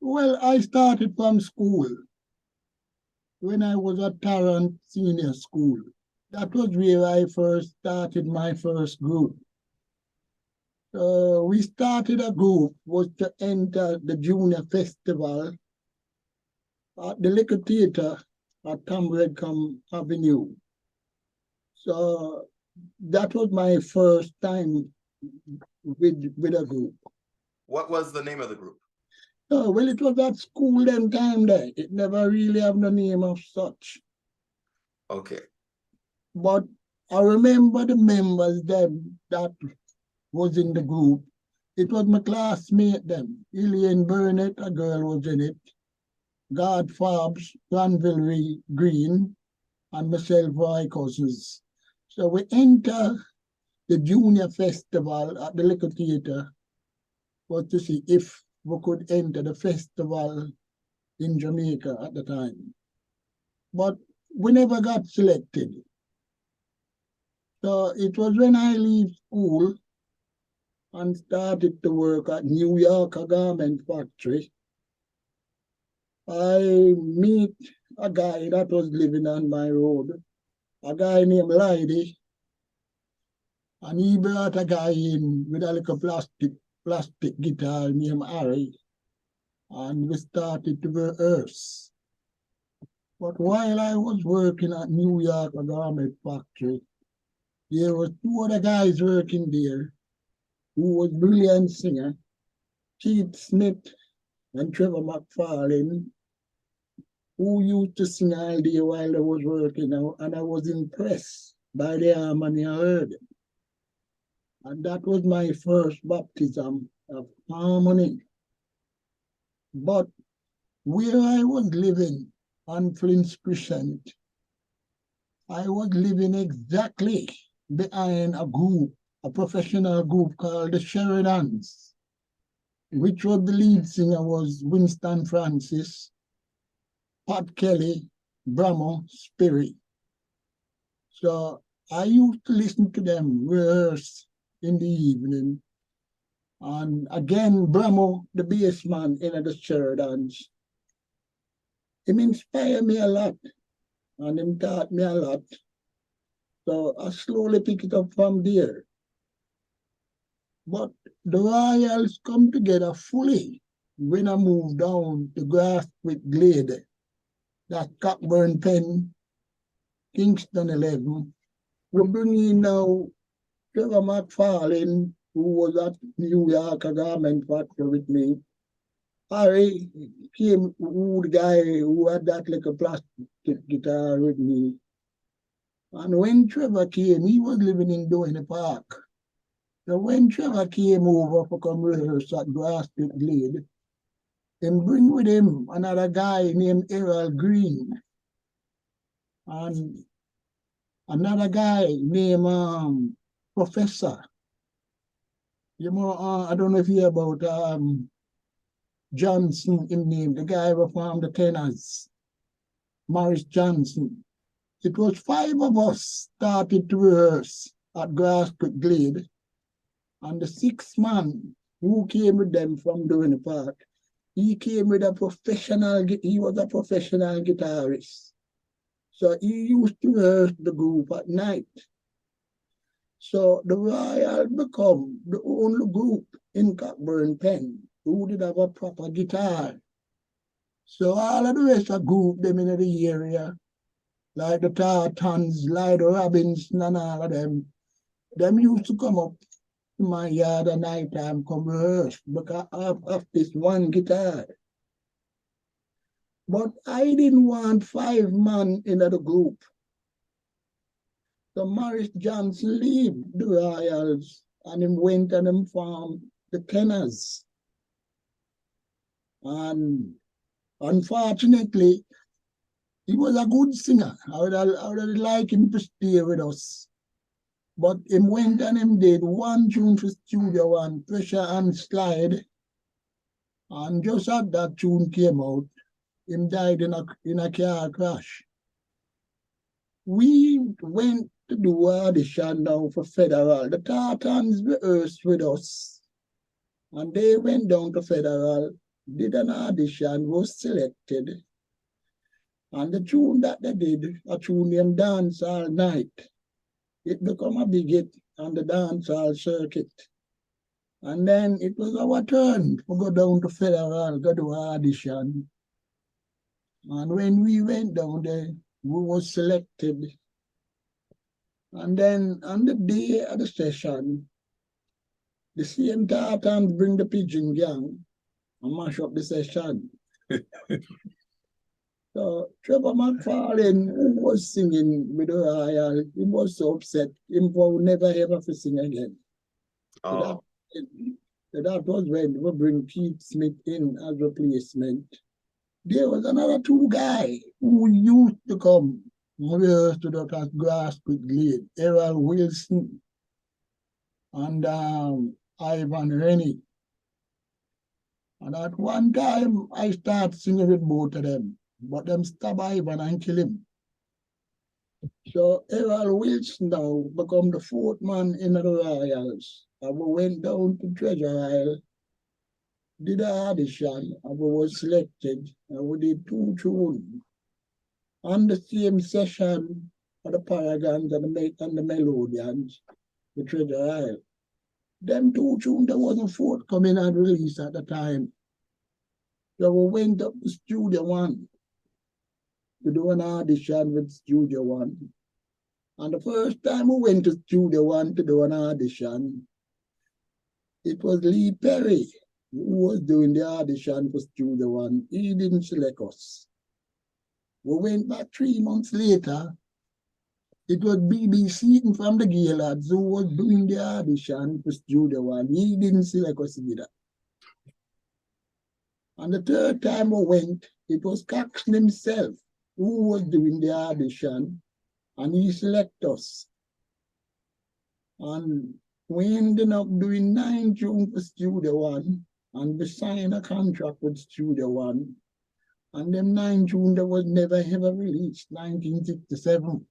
Well, I started from school when I was at Tarrant Senior School. That was where I first started my first group. We started a group was to enter the junior festival at the Liquor Theatre at Tamredcom Avenue. So that was my first time with a group. What was the name of the group? Oh, well, it was at school them time there. It never really have the name of such. Okay. But I remember the members them that was in the group. It was my classmate them. Elaine Burnett, a girl was in it. God Forbes, Granville Green, and myself Roy Cousins. So we enter the junior festival at the Liquor Theatre was to see if we could enter the festival in Jamaica at the time. But we never got selected. So it was when I leave school and started to work at New York, a garment factory. I meet a guy that was living on my road, a guy named Lydie, and he brought a guy in with a little plastic guitar named Harry, and we started to rehearse. But while I was working at New York, a garment factory, there was two other guys working there who was brilliant singer, Keith Smith and Trevor McFarlane, who used to sing all day while I was working, and I was impressed by the harmony I heard. And that was my first baptism of harmony. But where I was living on Flint's Crescent, I was living exactly behind a group, a professional group called the Sheridans, which was the lead singer was Winston Francis, Pat Kelly, Brahmo, Spirit. So I used to listen to them rehearse in the evening. And again, Brahmo, the bass man in the Sheridans, him inspired me a lot and him taught me a lot. So I slowly picked it up from there. But the Royals come together fully when I moved down to Grasswick Glade, that Cockburn Pen, Kingston 11. We bring in now Trevor McFarlane, who was at New York, a garment factory with me. Harry came, who the guy who had that like a plastic guitar with me. And when Trevor came, he was living in Doheny Park. So when Trevor came over for come rehearse at Grasswick Glade, he bring with him another guy named Errol Green and another guy named Professor. You know, I don't know if you hear about Johnson, him name, the guy who formed the Tenors, Morris Johnson. It was five of us started to rehearse at Grasswick Glade, and the sixth man who came with them from Doheny Park, he came with he was a professional guitarist. So he used to rehearse the group at night. So the Royal become the only group in Cockburn Pen who did have a proper guitar. So all of the rest of group them in the area, like the Tartans, like the Robinson and all of them used to come up to my yard at night time, come rehearse because of this one guitar. But I didn't want five man in the group. So Morris Johnson leave the Royals and him went and him formed the Tenors. And unfortunately, he was a good singer. I would have liked him to stay with us. But him went and him did one tune for Studio One, Pressure and Slide. And just as that tune came out, him died in a car crash. We went to do audition now for Federal. The Tartans rehearsed with us. And they went down to Federal. did an audition, was selected, and the tune that they did, a tune named Dance All Night, it became a big hit on the dancehall circuit. And then it was our turn to go down to Federal, go to audition. And when we went down there, we were selected. And then on the day of the session, the same Tartans bring the pigeon gang and mash up the session. So Trevor McFarlane, who was singing with the Royal, he was so upset. He would never ever to sing again. Oh, So that was when we bring Keith Smith in as replacement. There was another two guy who used to come rehearse to the grassroots grade, Errol Wilson and Ivan Rennie. And at one time, I started singing with both of them, but them stab Ivan and kill him. So Errol Wilson now become the fourth man in the Royals. And we went down to Treasure Isle, did the audition, and we were selected, and we did two tunes. On the same session for the Paragons and the Melodians, the Treasure Isle. Them two tunes that wasn't forthcoming and released at the time. So we went up to Studio One to do an audition with Studio One. And the first time we went to Studio One to do an audition, it was Lee Perry who was doing the audition for Studio One. He didn't select us. We went back 3 months later. It was BBC from the Gaylords who was doing the audition for Studio One. He didn't select us either. And the third time we went, it was Caxton himself who was doing the audition, and he selected us. And we ended up doing 9 tunes for Studio One, and we signed a contract with Studio One. And them 9 tunes that was never ever released, 1967.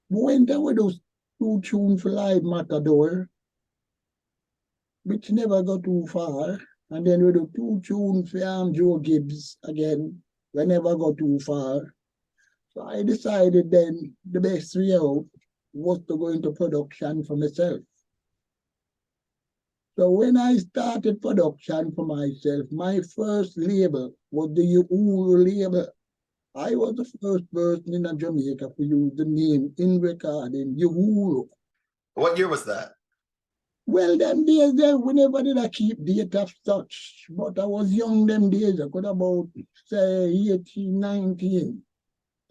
We went there with those 2 tunes for Live Matador, which never got too far. And then we do 2 tunes for Joe Gibbs again, we never got too far. So I decided then the best way out was to go into production for myself. So when I started production for myself, my first label was the Uhuru label. I was the first person in Jamaica to use the name in recording, Uhuru. what year was that? Well, them days there, we never did I keep date of such, but I was young them days. I could about, say, 18, 19.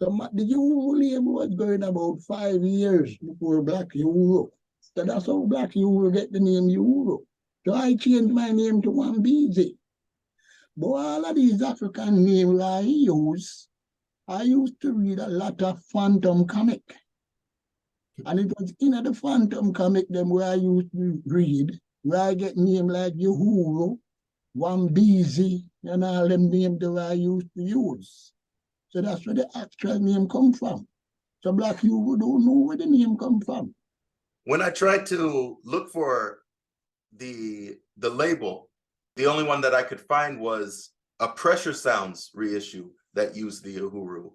So the Uhuru label was going about 5 years before Black Uhuru. So that's how Black Uhuru get the name Uhuru. So I changed my name to Wambesi. But all of these African names I used to read a lot of Phantom comic. And it was in the Phantom comic them where I used to read, where I get names like Uhuru, Wambesi, and all them names that I used to use. So that's where the actual name come from. So Black Uhuru don't know where the name come from. When I tried to look for the label, the only one that I could find was a Pressure Sounds reissue that used the Uhuru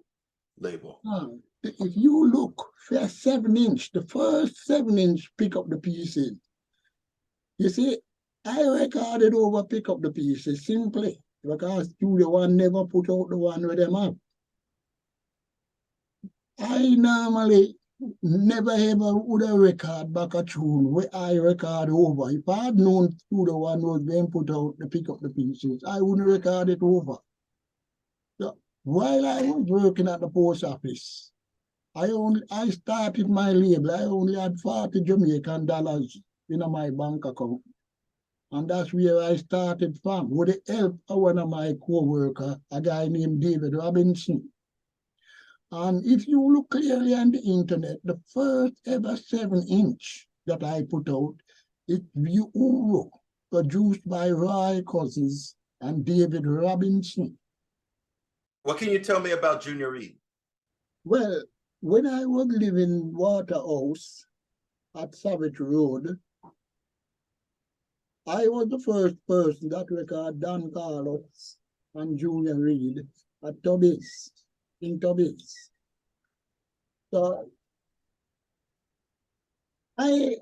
label. If you look for a 7-inch, the first 7-inch pick up the pieces, you see, I recorded over pick up the pieces simply because Studio One never put out the one with them up. I normally never ever would have record back a tune where I record over. If I had known Studio One was being put out to pick up the pieces, I wouldn't record it over. So while I was working at the post office, I started my label. I only had 40 Jamaican dollars in my bank account. And that's where I started from, with the help of one of my co-workers, a guy named David Robinson. And if you look clearly on the internet, the first ever 7-inch that I put out, it's Uhuru, produced by Roy Cousins and David Robinson. What can you tell me about Junior Reid? Well, when I was living Waterhouse at Savage Road, I was the first person that recorded Don Carlos and Junior Reid at Tubby's, in Tubby's. So I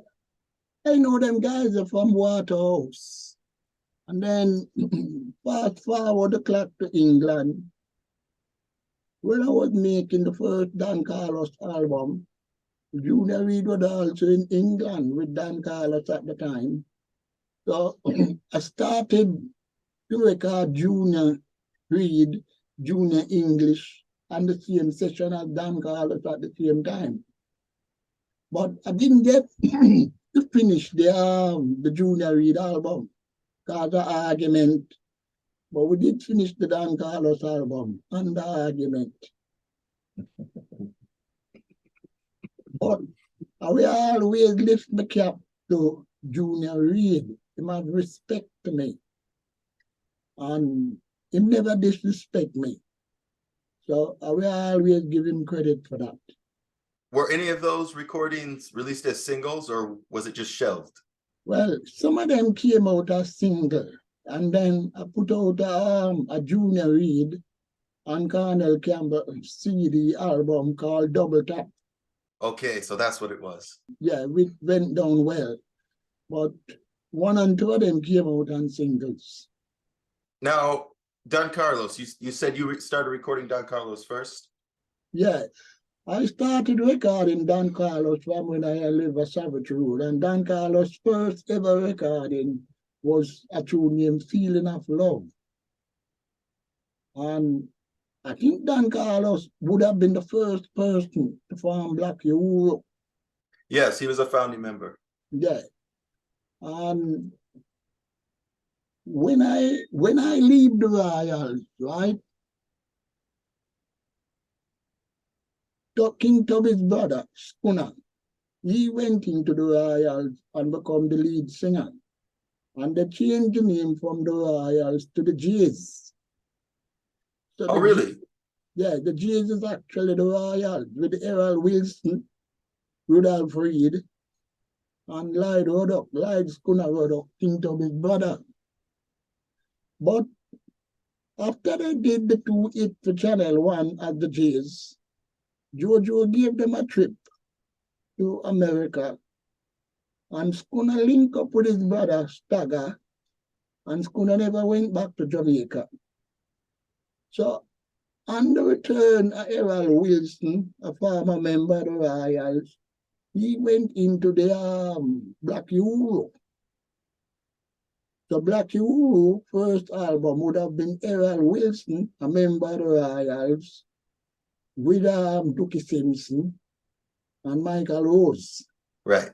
I know them guys are from Waterhouse. And then fast forward the clock to England. When I was making the first Don Carlos album, Junior Reid was also in England with Don Carlos at the time. So I started to record Junior Reid, Junior English, and the same session as Don Carlos at the same time. But I didn't get to finish the Junior Reid album because of argument. But we did finish the Don Carlos album under argument. But I will always lift my cap to Junior Reid. He must respect me. And he never disrespect me. So I will always give him credit for that. Were any of those recordings released as singles, or was it just shelved? Well, some of them came out as single. And then I put out a Junior Reid and Colonel Campbell CD album called Double Tap. Okay, so that's what it was. Yeah, it went down well. But one and two of them came out on singles. Now, Don Carlos, you said you started recording Don Carlos first? Yeah, I started recording Don Carlos from when I lived at Savage Road. And Don Carlos' first ever recording was a tune named Feeling of Love. And I think Don Carlos would have been the first person to form Black Uhuru. Yes, he was a founding member. Yeah. And when I leave the Royals, right, King Tubby's brother, Schooner, he went into the Royals and become the lead singer. And they changed the name from the Royals to the Jays. So Oh, really? Yeah, the Jays is actually the Royals with Errol Wilson, Rudolph Reed, and Lloyd Ruddock, Lloyd Schooner Ruddock, King Tubby's brother. But after they did the 2 hit for Channel 1 at the Jays, Jojo gave them a trip to America, and Schooner linked up with his brother Stagger, and Schooner never went back to Jamaica. So on the return of Errol Wilson, a former member of the Royals, he went into the Black Uhuru. So Black Uhuru first album would have been Errol Wilson, a member of the Royals, with Dookie Simpson and Michael Rose. Right.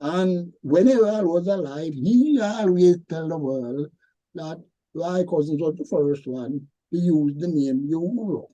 And when Errol was alive, he always tell the world that Roy Cousins was the first one to use the name Uhuru.